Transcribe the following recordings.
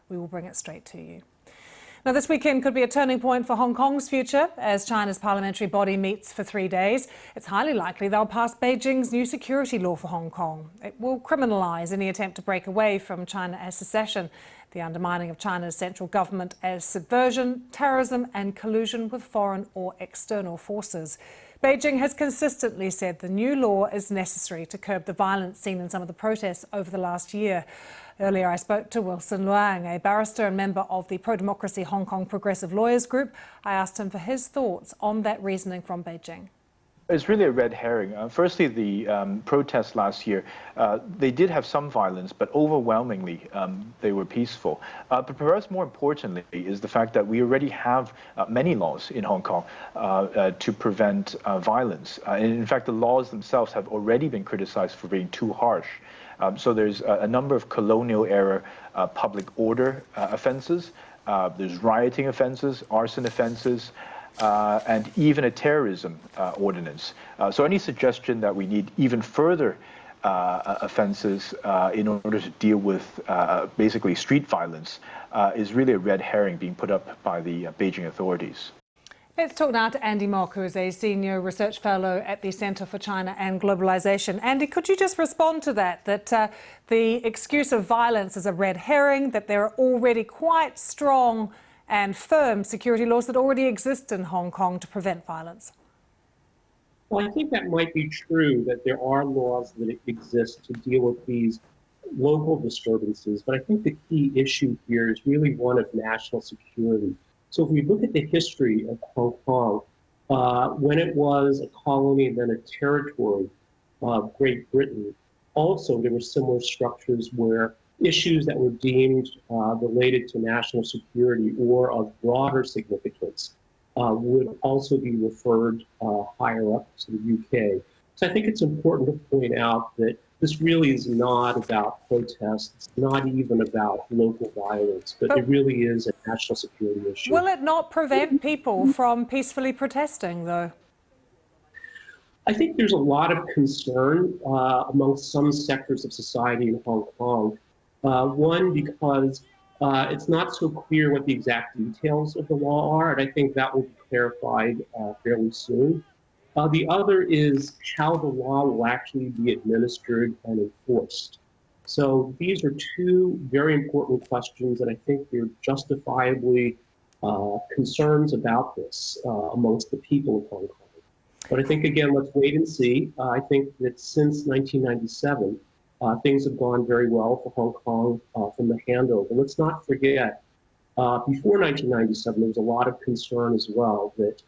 We will bring it straight to you. Now, this weekend could be a turning point for Hong Kong's future as China's parliamentary body meets for 3 days. It's highly likely they'll pass Beijing's new security law for Hong Kong. It will criminalise any attempt to break away from China as secession, the undermining of China's central government as subversion, terrorism and collusion with foreign or external forces. Beijing has consistently said the new law is necessary to curb the violence seen in some of the protests over the last year. Earlier, I spoke to Wilson Luang, a barrister and member of the pro-democracy Hong Kong Progressive Lawyers Group. I asked him for his thoughts on that reasoning from Beijing. It's really a red herring. Firstly, the protests last year, they did have some violence, but overwhelmingly they were peaceful. But perhaps more importantly is the fact that we already have many laws in Hong Kong to prevent violence. And in fact, the laws themselves have already been criticized for being too harsh. So there's a number of colonial-era public order offenses. There's rioting offenses, arson offenses, and even a terrorism ordinance. So any suggestion that we need even further offenses in order to deal with basically street violence is really a red herring being put up by the Beijing authorities. Let's talk now to Andy Mok, who is a senior research fellow at the Centre for China and Globalisation. Andy, could you just respond to that the excuse of violence is a red herring, that there are already quite strong and firm security laws that already exist in Hong Kong to prevent violence? Well, I think that might be true, that there are laws that exist to deal with these local disturbances, but I think the key issue here is really one of national security. So if we look at the history of Hong Kong, when it was a colony and then a territory of Great Britain, also there were similar structures where issues that were deemed related to national security or of broader significance would also be referred higher up to the UK. So I think it's important to point out that this really is not about protests, it's not even about local violence, but it really is a national security issue. Will it not prevent people from peacefully protesting, though? I think there's a lot of concern amongst some sectors of society in Hong Kong. One, because it's not so clear what the exact details of the law are, and I think that will be clarified fairly soon. The other is how the law will actually be administered and enforced. So these are two very important questions, and I think there are justifiably concerns about this amongst the people of Hong Kong. But I think, again, let's wait and see. I think that since 1997, things have gone very well for Hong Kong from the handover. Let's not forget, before 1997, there was a lot of concern as well that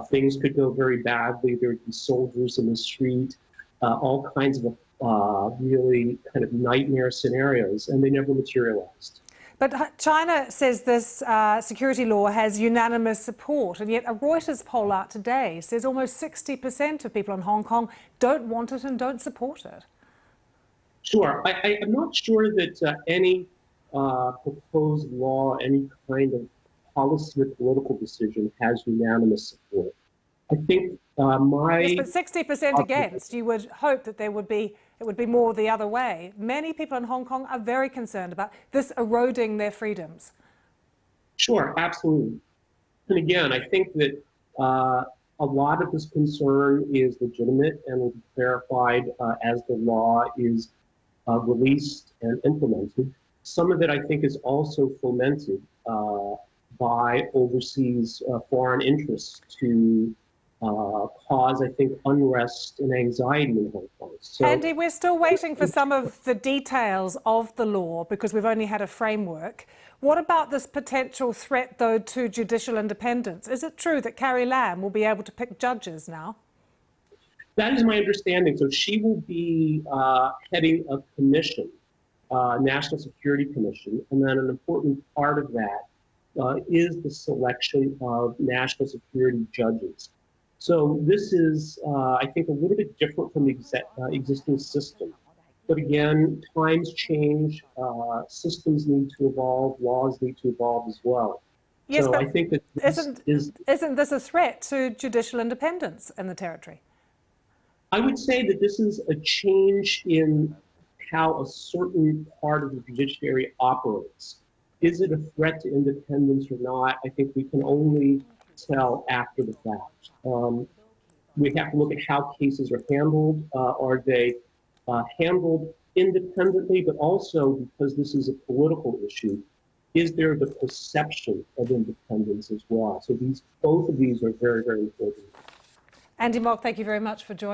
things could go very badly. There would be soldiers in the street, all kinds of really kind of nightmare scenarios, and they never materialized. But China says this security law has unanimous support, and yet a Reuters poll out today says almost 60% of people in Hong Kong don't want it and don't support it. Sure. I'm not sure that any proposed law, any kind of policy or political decision has unanimous support. I think Yes, but 60% against. You would hope that it would be more the other way. Many people in Hong Kong are very concerned about this eroding their freedoms. Sure, absolutely. And again, I think that a lot of this concern is legitimate and will be clarified as the law is released and implemented. Some of it, I think, is also fomented by overseas foreign interests to cause, I think, unrest and anxiety in Hong Kong. So, Andy, we're still waiting for some of the details of the law because we've only had a framework. What about this potential threat, though, to judicial independence? Is it true that Carrie Lam will be able to pick judges now? That is my understanding. So she will be heading a commission, National Security Commission, and then an important part of that is the selection of national security judges. So this is, I think, a little bit different from the existing system. But again, times change, systems need to evolve, laws need to evolve as well. Yes, so but I think that isn't this a threat to judicial independence in the territory? I would say that this is a change in how a certain part of the judiciary operates. Is it a threat to independence or not? I think we can only tell after the fact. We have to look at how cases are handled. Are they handled independently, but also because this is a political issue, is there the perception of independence as well? So both of these are very, very important. Andy Mok, thank you very much for joining